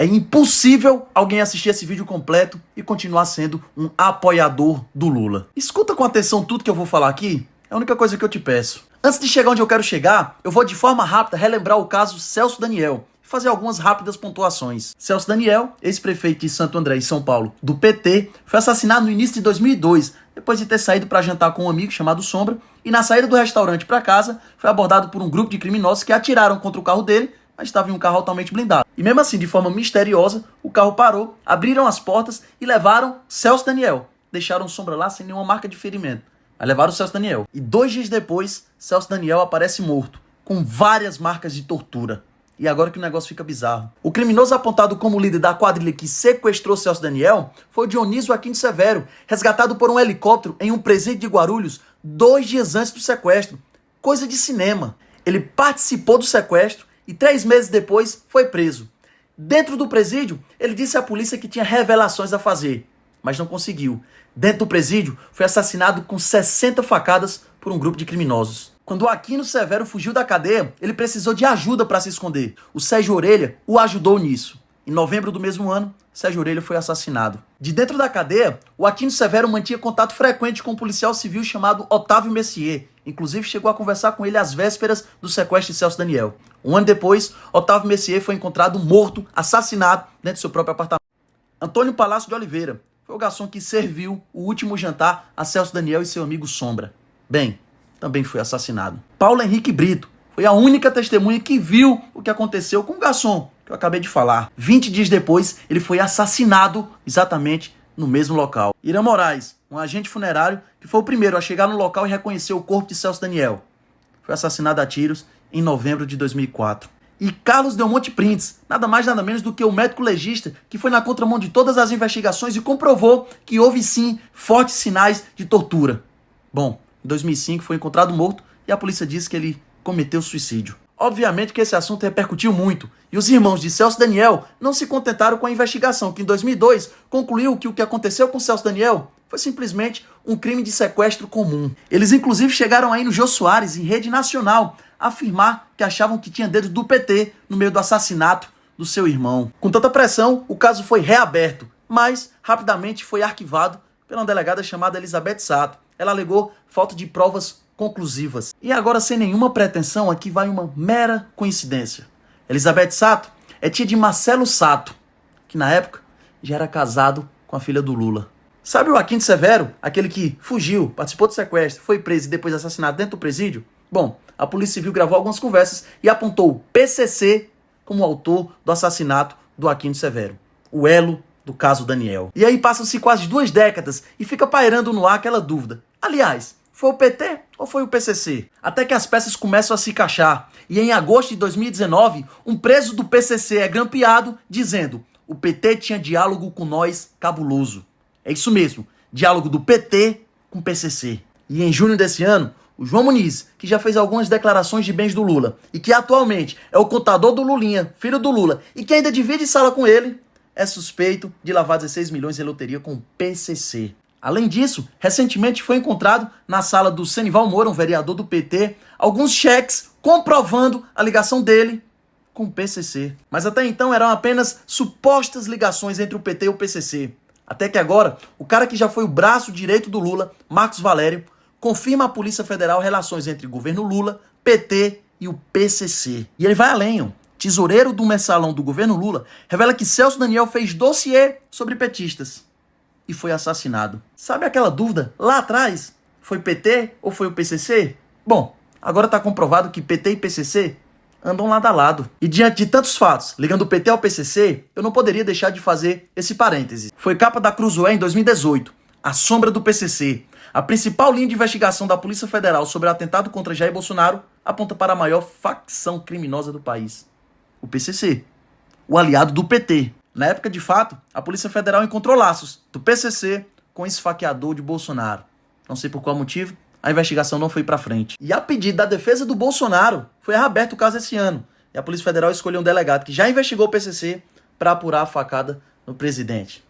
É impossível alguém assistir esse vídeo completo e continuar sendo um apoiador do Lula. Escuta com atenção tudo que eu vou falar aqui, é a única coisa que eu te peço. Antes de chegar onde eu quero chegar, eu vou de forma rápida relembrar o caso Celso Daniel e fazer algumas rápidas pontuações. Celso Daniel, ex-prefeito de Santo André, em São Paulo, do PT, foi assassinado no início de 2002, depois de ter saído para jantar com um amigo chamado Sombra, e na saída do restaurante para casa, foi abordado por um grupo de criminosos que atiraram contra o carro dele, mas estava em um carro altamente blindado. E mesmo assim, de forma misteriosa, o carro parou, abriram as portas e levaram Celso Daniel. Deixaram Sombra lá sem nenhuma marca de ferimento. Mas levaram o Celso Daniel. E 2 dias depois, Celso Daniel aparece morto, com várias marcas de tortura. E agora que o negócio fica bizarro. O criminoso apontado como líder da quadrilha que sequestrou Celso Daniel foi o Dionísio Aquino Severo, resgatado por um helicóptero em um presídio de Guarulhos 2 dias antes do sequestro. Coisa de cinema. Ele participou do sequestro e 3 meses depois foi preso. Dentro do presídio, ele disse à polícia que tinha revelações a fazer, mas não conseguiu. Dentro do presídio, foi assassinado com 60 facadas por um grupo de criminosos. Quando o Aquino Severo fugiu da cadeia, ele precisou de ajuda para se esconder. O Sérgio Orelha o ajudou nisso. Em novembro do mesmo ano, Sérgio Orelha foi assassinado. De dentro da cadeia, o Aquino Severo mantinha contato frequente com um policial civil chamado Otávio Messier. Inclusive, chegou a conversar com ele às vésperas do sequestro de Celso Daniel. Um ano depois, Otávio Messier foi encontrado morto, assassinado, dentro do seu próprio apartamento. Antônio Palácio de Oliveira foi o garçom que serviu o último jantar a Celso Daniel e seu amigo Sombra. Bem, também foi assassinado. Paulo Henrique Brito foi a única testemunha que viu o que aconteceu com o garçom que eu acabei de falar. 20 dias depois, ele foi assassinado exatamente no mesmo local. Irã Moraes, um agente funerário que foi o primeiro a chegar no local e reconhecer o corpo de Celso Daniel, foi assassinado a tiros em novembro de 2004. E Carlos Delmonte Printes, nada mais nada menos do que o médico legista que foi na contramão de todas as investigações e comprovou que houve sim fortes sinais de tortura. Bom, em 2005 foi encontrado morto e a polícia disse que ele cometeu suicídio. Obviamente que esse assunto repercutiu muito, e os irmãos de Celso Daniel não se contentaram com a investigação, que em 2002 concluiu que o que aconteceu com Celso Daniel foi simplesmente um crime de sequestro comum. Eles inclusive chegaram aí no Jô Soares, em rede nacional, a afirmar que achavam que tinha dedo do PT no meio do assassinato do seu irmão. Com tanta pressão, o caso foi reaberto, mas rapidamente foi arquivado pela uma delegada chamada Elizabeth Sato. Ela alegou falta de provas conclusivas. E agora, sem nenhuma pretensão, aqui vai uma mera coincidência. Elizabeth Sato é tia de Marcelo Sato, que na época já era casado com a filha do Lula. Sabe o Aquino Severo, aquele que fugiu, participou do sequestro, foi preso e depois assassinado dentro do presídio? Bom, a Polícia Civil gravou algumas conversas e apontou o PCC como autor do assassinato do Aquino Severo, o elo do caso Daniel. E aí passam-se quase 2 décadas e fica pairando no ar aquela dúvida. Aliás, foi o PT ou foi o PCC? Até que as peças começam a se encaixar. E em agosto de 2019, um preso do PCC é grampeado dizendo: o PT tinha diálogo com nós cabuloso. É isso mesmo, diálogo do PT com o PCC. E em junho desse ano, o João Muniz, que já fez algumas declarações de bens do Lula e que atualmente é o contador do Lulinha, filho do Lula, e que ainda divide sala com ele, é suspeito de lavar 16 milhões em loteria com o PCC. Além disso, recentemente foi encontrado na sala do Senival Moura, um vereador do PT, alguns cheques comprovando a ligação dele com o PCC. Mas até então eram apenas supostas ligações entre o PT e o PCC. Até que agora, o cara que já foi o braço direito do Lula, Marcos Valério, confirma à Polícia Federal relações entre o governo Lula, PT e o PCC. E ele vai além, ó. Tesoureiro do mensalão do governo Lula revela que Celso Daniel fez dossiê sobre petistas e foi assassinado. Sabe aquela dúvida lá atrás? Foi PT ou foi o PCC? Bom, agora está comprovado que PT e PCC andam lado a lado. E diante de tantos fatos, ligando o PT ao PCC, eu não poderia deixar de fazer esse parêntese. Foi capa da Cruzoé em 2018, A Sombra do PCC. A principal linha de investigação da Polícia Federal sobre o atentado contra Jair Bolsonaro aponta para a maior facção criminosa do país, o PCC, o aliado do PT. Na época, de fato, a Polícia Federal encontrou laços do PCC com o esfaqueador de Bolsonaro. Não sei por qual motivo, a investigação não foi para frente. E a pedido da defesa do Bolsonaro, foi reaberto o caso esse ano. E a Polícia Federal escolheu um delegado que já investigou o PCC para apurar a facada no presidente.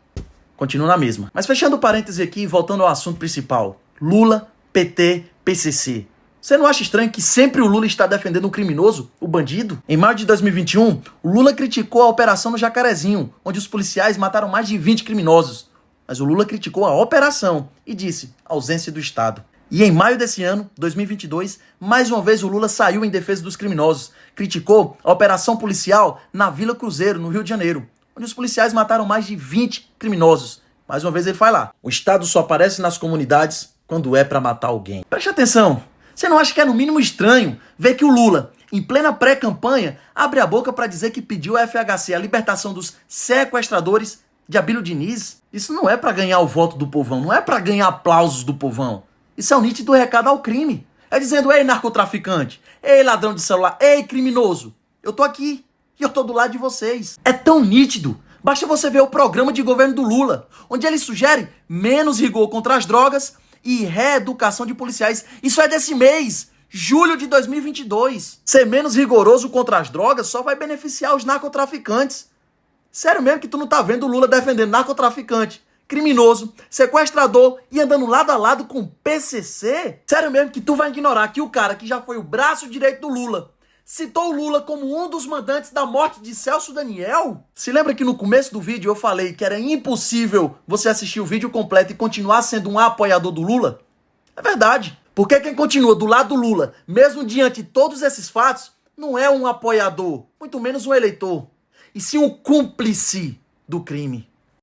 Continua na mesma. Mas fechando o parêntese aqui e voltando ao assunto principal. Lula, PT, PCC. Você não acha estranho que sempre o Lula está defendendo o criminoso, o bandido? Em maio de 2021, o Lula criticou a operação no Jacarezinho, onde os policiais mataram mais de 20 criminosos. Mas o Lula criticou a operação e disse ausência do Estado. E em maio desse ano, 2022, mais uma vez o Lula saiu em defesa dos criminosos. Criticou a operação policial na Vila Cruzeiro, no Rio de Janeiro, onde os policiais mataram mais de 20 criminosos. Mais uma vez ele vai lá. O Estado só aparece nas comunidades quando é pra matar alguém. Preste atenção. Você não acha que é no mínimo estranho ver que o Lula, em plena pré-campanha, abre a boca pra dizer que pediu à FHC a libertação dos sequestradores de Abílio Diniz? Isso não é pra ganhar o voto do povão, não é pra ganhar aplausos do povão. Isso é um nítido recado ao crime. É dizendo, ei narcotraficante, ei ladrão de celular, ei criminoso, eu tô aqui e eu tô do lado de vocês. É tão nítido. Basta você ver o programa de governo do Lula, onde ele sugere menos rigor contra as drogas e reeducação de policiais. Isso é desse mês, julho de 2022. Ser menos rigoroso contra as drogas só vai beneficiar os narcotraficantes. Sério mesmo que tu não tá vendo o Lula defendendo narcotraficante, criminoso, sequestrador e andando lado a lado com o PCC? Sério mesmo que tu vai ignorar que o cara que já foi o braço direito do Lula citou o Lula como um dos mandantes da morte de Celso Daniel? Se lembra que no começo do vídeo eu falei que era impossível você assistir o vídeo completo e continuar sendo um apoiador do Lula? É verdade. Porque quem continua do lado do Lula, mesmo diante de todos esses fatos, não é um apoiador, muito menos um eleitor, e sim um cúmplice do crime.